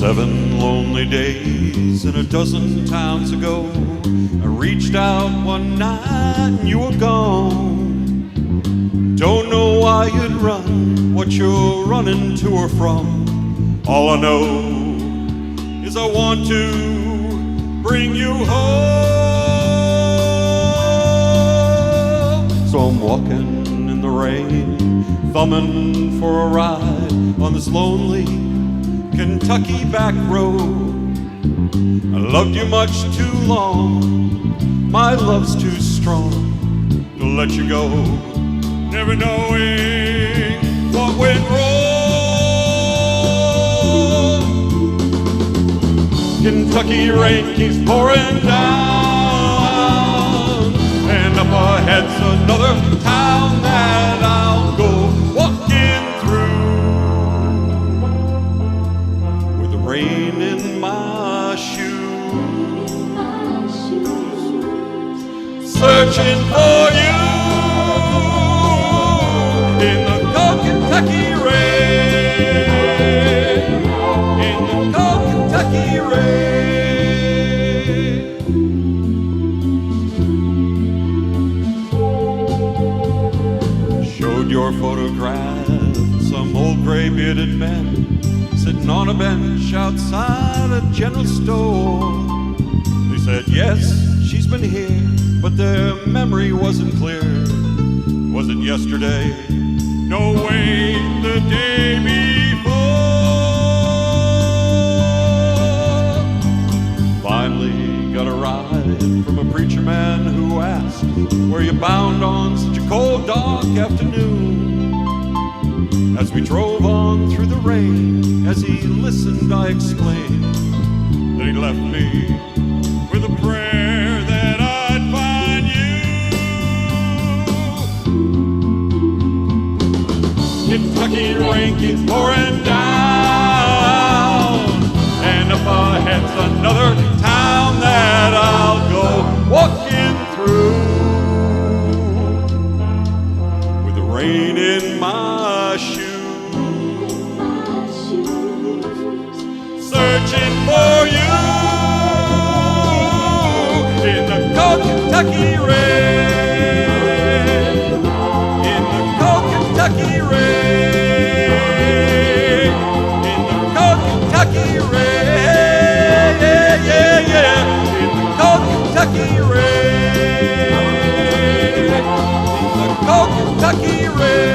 7 lonely days and a dozen towns ago, I reached out one night and you were gone. Don't know why you'd run, what you're running to or from. All I know is I want to bring you home. So I'm walking in the rain, thumbing for a ride on this lonely Kentucky back road. I loved you much too long, my love's too strong to let you go, never knowing what went wrong. Kentucky rain keeps pouring down, and up ahead's another town that I'll go walking through, with the rain in my shoes, searching for you in the cold Kentucky rain, in the cold Kentucky rain. Showed your photograph, some old gray-bearded men sitting on a bench outside a general store. They said, yes, she's been here, but their memory wasn't clear. Was it yesterday? No way, the day before. Finally got a ride from a preacher man who asked, where you bound on such a cold, dark afternoon? As we drove on through the rain, as he listened, I explained that he left me with a prayer that I'd find you. Kentucky rain keeps pouring down, and up ahead's another town that I'll go walking through, with the rain in my shoes, searching for you in the cold Kentucky rain, in the cold Kentucky rain, in the cold Kentucky rain, yeah, yeah, yeah, in the cold Kentucky rain, in the cold Kentucky rain.